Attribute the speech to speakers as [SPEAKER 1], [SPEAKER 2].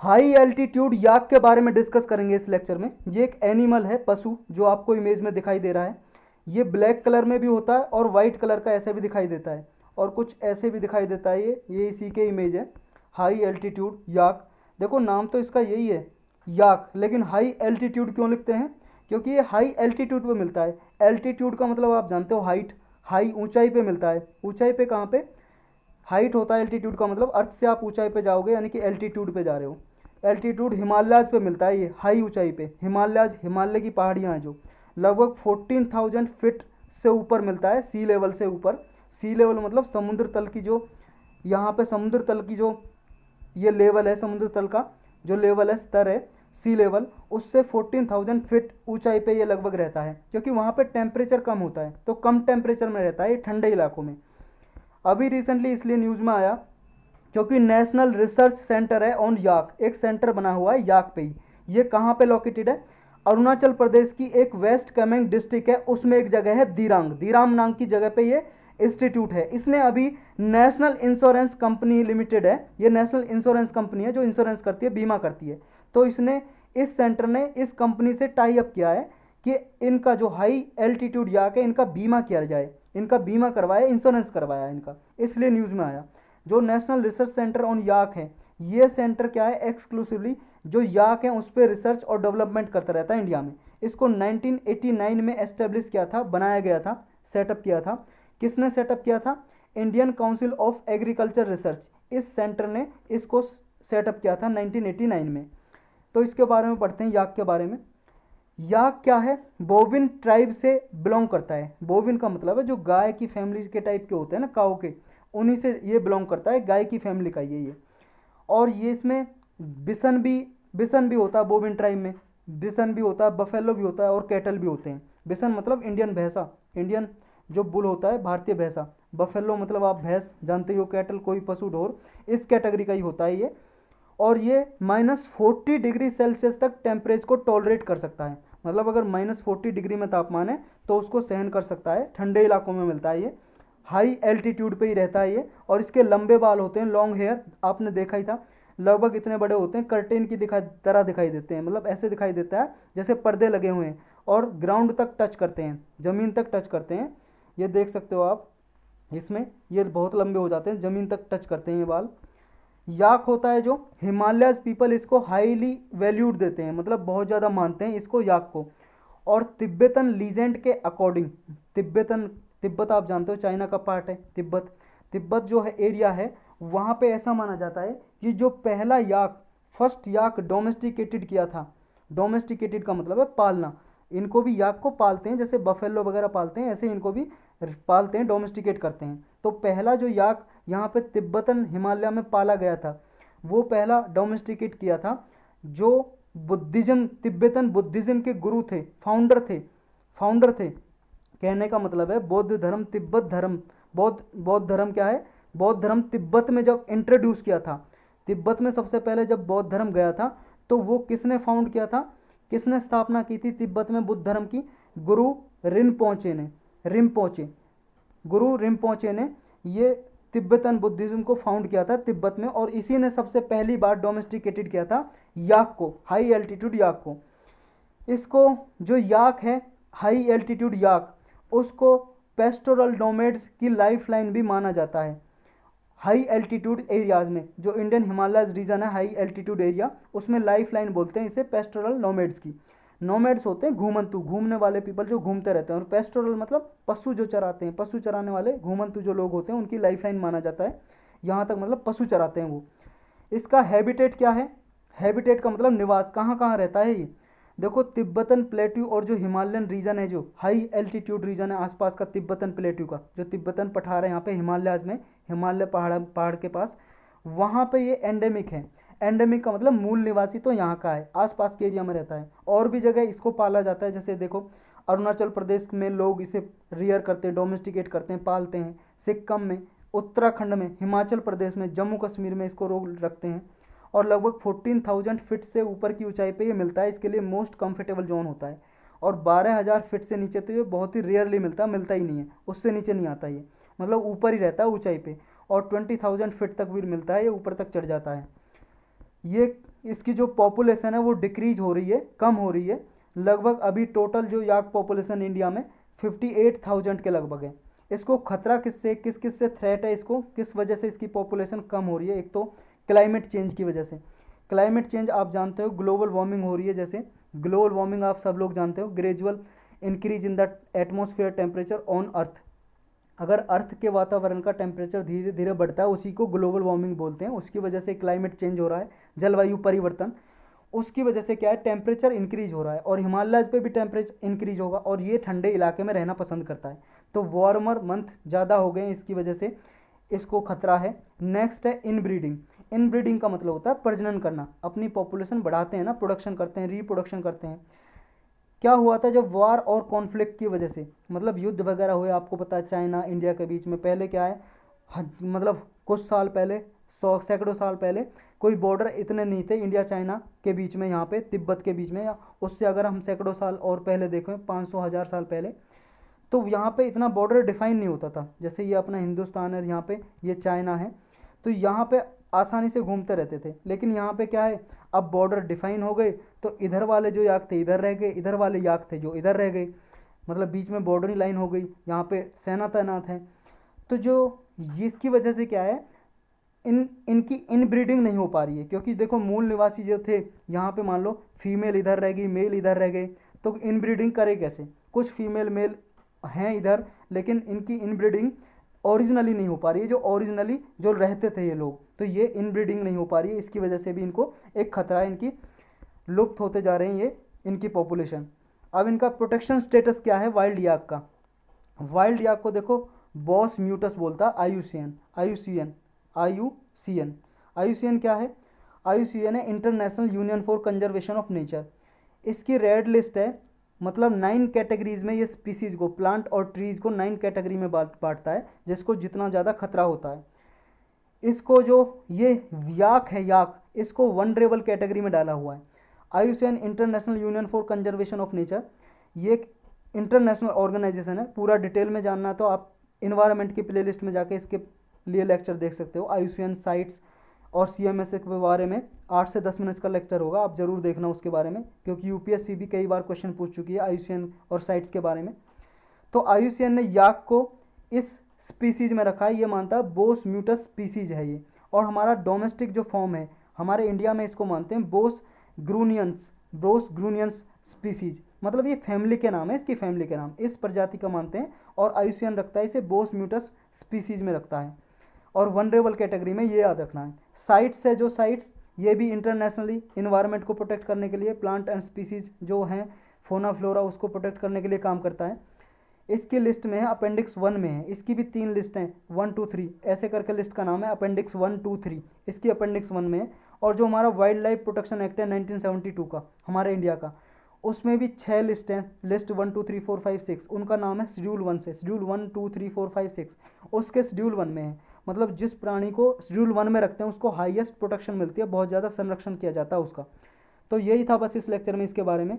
[SPEAKER 1] High altitude याक के बारे में डिस्कस करेंगे इस लेक्चर में। ये एक एनिमल है, पशु, जो आपको इमेज में दिखाई दे रहा है। ये ब्लैक कलर में भी होता है और वाइट कलर का ऐसे भी दिखाई देता है और कुछ ऐसे भी दिखाई देता है। ये इसी के इमेज है, हाई एल्टीट्यूड याक। देखो नाम तो इसका यही है याक, लेकिन हाई एल्टीट्यूड क्यों लिखते हैं? क्योंकि ये हाई एल्टीट्यूड पे मिलता है। एल्टीट्यूड का मतलब आप जानते हो हाइट, हाई ऊंचाई पे मिलता है। ऊंचाई पे कहाँ पे? हाइट होता है एल्टीट्यूड का मतलब, अर्थ से आप ऊंचाई पे जाओगे यानी कि एल्टीट्यूड पे जा रहे हो। एल्टीट्यूड हिमालयाज पे मिलता है, ये हाई ऊंचाई पे। हिमालयाज, हिमालय की पहाड़ियाँ हैं जो लगभग 14,000 फीट से ऊपर मिलता है, सी लेवल से ऊपर। सी लेवल मतलब समुद्र तल की जो, यहाँ पे समुद्र तल की जो ये लेवल है, समुद्र तल का जो लेवल है, स्तर है, सी लेवल, उससे 14,000 फीट ऊंचाई पे ये लगभग रहता है। क्योंकि वहाँ पे टेम्परेचर कम होता है, तो कम टेम्परेचर में रहता है ये, ठंडे इलाकों में। अभी रिसेंटली इसलिए न्यूज़ में आया क्योंकि नेशनल रिसर्च सेंटर है ऑन याक, एक सेंटर बना हुआ है याक पे ही। ये कहाँ पे लोकेटेड है? अरुणाचल प्रदेश की एक वेस्ट कामेंग डिस्ट्रिक्ट है, उसमें एक जगह है दिरांग। दिरांग नाम की जगह पे ये इंस्टीट्यूट है। इसने अभी नेशनल इंश्योरेंस कंपनी लिमिटेड है, ये नेशनल इंश्योरेंस कंपनी है जो इंश्योरेंस करती है, बीमा करती है। तो इसने, इस सेंटर ने इस कंपनी से टाई अप किया है कि इनका जो हाई एल्टीट्यूड याक है इनका बीमा किया जाए, इनका बीमा करवाया, इंश्योरेंस करवाया इनका, इसलिए न्यूज़ में आया। जो नेशनल रिसर्च सेंटर ऑन याक है, ये सेंटर क्या है, एक्सक्लूसिवली जो याक है उस पर रिसर्च और डेवलपमेंट करता रहता है इंडिया में। इसको 1989 में एस्टेब्लिश किया था, बनाया गया था, सेटअप किया था। किसने सेटअप किया था? Indian council of agriculture research, इस सेंटर ने इसको सेटअप किया था 1989 में। तो इसके बारे में पढ़ते हैं, याक के बारे में। याक क्या है? बोविन ट्राइब से बिलोंग करता है। बोविन का मतलब है जो गाय की फैमिली के टाइप के होते हैं ना, काऊ के, उन्हीं से ये बिलोंग करता है, गाय की फैमिली का ये। और ये इसमें बिसन भी होता है बोविन ट्राइब में। बिसन भी होता है, बफेलो भी होता है और कैटल भी होते हैं। बिसन मतलब इंडियन भैंसा, इंडियन जो बुल होता है, भारतीय भैंसा। बफेलो मतलब आप भैंस जानते ही हो, कैटल कोई पशु ढोर, इस कैटेगरी का ही होता है ये। और ये -40 डिग्री सेल्सियस तक टेम्परेचर को टॉलरेट कर सकता है। मतलब अगर -40 डिग्री में तापमान है तो उसको सहन कर सकता है। ठंडे इलाकों में मिलता है ये, हाई एल्टीट्यूड पे ही रहता है ये। और इसके लंबे बाल होते हैं, लॉन्ग हेयर, आपने देखा ही था, लगभग इतने बड़े होते हैं, कर्टेन की तरह दिखाई देते हैं। मतलब ऐसे दिखाई देता है जैसे पर्दे लगे हुए हैं, और ग्राउंड तक टच करते हैं, ज़मीन तक टच करते हैं। ये देख सकते हो आप इसमें, ये बहुत लंबे हो जाते हैं, ज़मीन तक टच करते हैं ये बाल। याक होता है जो हिमालयस पीपल इसको हाईली वैल्यूड देते हैं, मतलब बहुत ज़्यादा मानते हैं इसको, याक को। और तिब्बतन लीजेंड के अकॉर्डिंग, तिब्बत आप जानते हो चाइना का पार्ट है तिब्बत। तिब्बत जो है एरिया है, वहाँ पे ऐसा माना जाता है कि जो पहला याक, फर्स्ट याक डोमेस्टिकेटेड किया था। डोमेस्टिकेटेड का मतलब है पालना। इनको भी, याक को पालते हैं, जैसे बफेलो वगैरह पालते हैं, ऐसे इनको भी पालते हैं, डोमेस्टिकेट करते हैं। तो पहला जो याक यहाँ पे तिब्बतन हिमालय में पाला गया था, वो पहला डोमेस्टिकेट किया था जो बुद्धिज्म, तिब्बतन बुद्धिज्म के गुरु थे, फाउंडर थे। कहने का मतलब है बौद्ध धर्म, तिब्बत धर्म, बौद्ध धर्म क्या है? बौद्ध धर्म तिब्बत में जब इंट्रोड्यूस किया था, तिब्बत में सबसे पहले जब बौद्ध धर्म गया था, तो वो किसने फाउंड किया था, किसने स्थापना की थी तिब्बत में बुद्ध धर्म की? गुरु रिम्पोचे ने, रिम्पोचे, गुरु रिम्पोचे ने ये तिब्बतन बुद्धिज्म को फाउंड किया था तिब्बत में। और इसी ने सबसे पहली बार डोमेस्टिकेटेड किया था याक को, हाई एल्टीट्यूड याक को। इसको, जो याक है हाई एल्टीट्यूड याक, उसको पेस्टोरल नोमैड्स की लाइफ लाइन भी माना जाता है। हाई एल्टीट्यूड एरियाज में, जो इंडियन हिमालयज रीजन है, हाई एल्टीट्यूड एरिया, उसमें लाइफ लाइन बोलते हैं इसे पेस्टोरल नोमैड्स की। नोमैड्स होते हैं घूमंतु, घूमने वाले पीपल जो घूमते रहते हैं। और पेस्टोरल मतलब पशु जो चराते हैं, पशु चराने वाले घूमंतु जो लोग होते हैं, उनकी लाइफ लाइन माना जाता है। यहाँ तक मतलब पशु चराते हैं वो। इसका हैबिटेट क्या है? हैबिटेट का मतलब निवास, कहाँ कहाँ रहता है ये? देखो तिब्बतन प्लेट्यू और जो हिमालयन रीजन है, जो हाई एल्टीट्यूड रीजन है आसपास का तिब्बतन प्लेट्यू का, जो तिब्बतन पठार है यहाँ पे हिमालयाज में, हिमालय पहाड़ के पास, वहाँ पे ये एंडेमिक है। एंडेमिक का मतलब मूल निवासी तो यहाँ का है, आसपास के एरिया में रहता है। और भी जगह इसको पाला जाता है, जैसे देखो अरुणाचल प्रदेश में लोग इसे रियर करते हैं, डोमेस्टिकेट करते हैं, पालते हैं। सिक्किम में, उत्तराखंड में, हिमाचल प्रदेश में, जम्मू कश्मीर में इसको रोक रखते हैं। और लगभग 14,000 फीट से ऊपर की ऊंचाई पे ये मिलता है, इसके लिए मोस्ट कंफर्टेबल जोन होता है। और 12,000 फीट से नीचे तो ये बहुत ही रेयरली मिलता ही नहीं है, उससे नीचे नहीं आता ये, मतलब ऊपर ही रहता है ऊंचाई पे। और 20,000 फीट तक भी मिलता है, ये ऊपर तक चढ़ जाता है। ये इसकी जो पॉपुलेशन है वो डिक्रीज हो रही है, कम हो रही है। लगभग अभी टोटल जो याक पॉपुलेशन इंडिया में 58,000 के लगभग है। इसको खतरा किससे, किस किस से थ्रेट है, इसको किस वजह से इसकी पॉपुलेशन कम हो रही है? एक तो क्लाइमेट चेंज की वजह से। क्लाइमेट चेंज आप जानते हो, ग्लोबल वार्मिंग हो रही है। जैसे ग्लोबल वार्मिंग आप सब लोग जानते हो, gradual increase in the atmosphere temperature on earth. अगर अर्थ के वातावरण का टेम्परेचर धीरे धीरे बढ़ता है, उसी को ग्लोबल वार्मिंग बोलते हैं। उसकी वजह से क्लाइमेट चेंज हो रहा है, जलवायु परिवर्तन। उसकी वजह से क्या है, टेम्परेचर इंक्रीज हो रहा है, और हिमालय पे भी टेम्परेचर इंक्रीज होगा, और ये ठंडे इलाके में रहना पसंद करता है। तो वार्मर मंथ ज़्यादा हो गए, इसकी वजह से इसको खतरा है। नेक्स्ट है इनब्रीडिंग। इनब्रीडिंग का मतलब होता है प्रजनन करना, अपनी पॉपुलेशन बढ़ाते हैं ना, प्रोडक्शन करते हैं, रिप्रोडक्शन करते हैं। क्या हुआ था जब वार और कॉन्फ्लिक्ट की वजह से, मतलब युद्ध वगैरह हुए, आपको पता है चाइना इंडिया के बीच में, पहले क्या है, मतलब कुछ साल पहले, 100 सैकड़ों साल पहले कोई बॉर्डर इतने नहीं थे इंडिया चाइना के बीच में, यहाँ पे तिब्बत के बीच में, या उससे अगर हम सैकड़ों साल और पहले देखें, 500 हज़ार साल पहले, तो यहाँ पे इतना बॉर्डर डिफाइन नहीं होता था। जैसे ये अपना हिंदुस्तान है, यहाँ पे ये चाइना है, तो यहाँ पे आसानी से घूमते रहते थे। लेकिन यहाँ पे क्या है, अब बॉर्डर डिफाइन हो गए, तो इधर वाले जो याक थे इधर रह गए, इधर वाले याक थे जो इधर रह गए, मतलब बीच में बॉर्डरी लाइन हो गई, यहाँ पे सेना तैनात है। तो जो इसकी वजह से क्या है, इनकी इनब्रीडिंग नहीं हो पा रही है, क्योंकि देखो मूल निवासी जो थे यहाँ पे, मान लो फीमेल इधर रह गई, मेल इधर रह गए, तो इनब्रीडिंग करे कैसे? कुछ फीमेल मेल हैं इधर, लेकिन इनकी इनब्रीडिंग ओरिजिनली नहीं हो पा रही है, जो ओरिजिनली जो रहते थे ये लोग, तो ये इनब्रीडिंग नहीं हो पा रही है। इसकी वजह से भी इनको एक खतरा है, इनकी लुप्त होते जा रहे हैं ये इनकी पॉपुलेशन। अब इनका प्रोटेक्शन स्टेटस क्या है वाइल्ड याक का? वाइल्ड याक को देखो बॉस म्यूटस बोलता है, आईयूसीएन, आईयूसीएन, आईयूसीएन। आईयूसीएन क्या है? आईयूसीएन है international union for conservation of nature. इसकी रेड लिस्ट है, मतलब 9 कैटेगरीज में ये स्पीसीज को, प्लांट और ट्रीज को 9 कैटेगरी में बांटता है, जिसको जितना ज़्यादा खतरा होता है। इसको जो ये याक है, याक, इसको वनरेबल कैटेगरी में डाला हुआ है। IUCN international union for conservation of nature, ये एक इंटरनेशनल ऑर्गेनाइजेशन है। पूरा डिटेल में जानना तो आप इन्वायरमेंट की प्लेलिस्ट में जाके इसके लिए लेक्चर देख सकते हो। आईयूसीएन साइट्स और सीएमएस के बारे में 8 से 10 मिनट का लेक्चर होगा, आप जरूर देखना उसके बारे में, क्योंकि यूपीएससी भी कई बार क्वेश्चन पूछ चुकी है आईयूसीएन और साइट्स के बारे में। तो आईयूसीएन ने याक को इस स्पीसीज में रखा है, ये मानता है बोस म्यूटस स्पीसीज है ये। और हमारा डोमेस्टिक जो फॉर्म है हमारे इंडिया में, इसको मानते हैं बोस ग्रूनियंस, बोस ग्रूनियंस स्पीसीज, मतलब ये फैमिली के नाम है, इसकी फैमिली के नाम, इस प्रजाति का मानते हैं। और आईयूसीएन रखता है इसे बोस म्यूटस स्पीसीज में रखता है, और वनरेबल कैटेगरी में, ये याद रखना है। साइट्स है जो साइट्स, ये भी इंटरनेशनली इन्वायरमेंट को प्रोटेक्ट करने के लिए, प्लांट एंड स्पीसीज जो हैं, फोना फ्लोरा, उसको प्रोटेक्ट करने के लिए काम करता है। इसकी लिस्ट में है, अपेंडिक्स 1 में है। इसकी भी 3 लिस्ट हैं, 1 2 3 ऐसे करके लिस्ट का नाम है, अपेंडिक्स 1 2 3, इसकी अपेंडिक्स 1 में है। और जो हमारा वाइल्ड लाइफ प्रोटेक्शन एक्ट है 1972 का, हमारे इंडिया का, उसमें भी 6 लिस्ट हैं, लिस्ट 1 2 3 4 5 6, उनका नाम है शेड्यूल 1 से, शेड्यूल 1 2 3 4 5 6, उसके शेड्यूल 1 में है। मतलब जिस प्राणी को शेड्यूल 1 में रखते हैं उसको हाईएस्ट प्रोटेक्शन मिलती है, बहुत ज़्यादा संरक्षण किया जाता है उसका। तो यही था बस इस लेक्चर में इसके बारे में।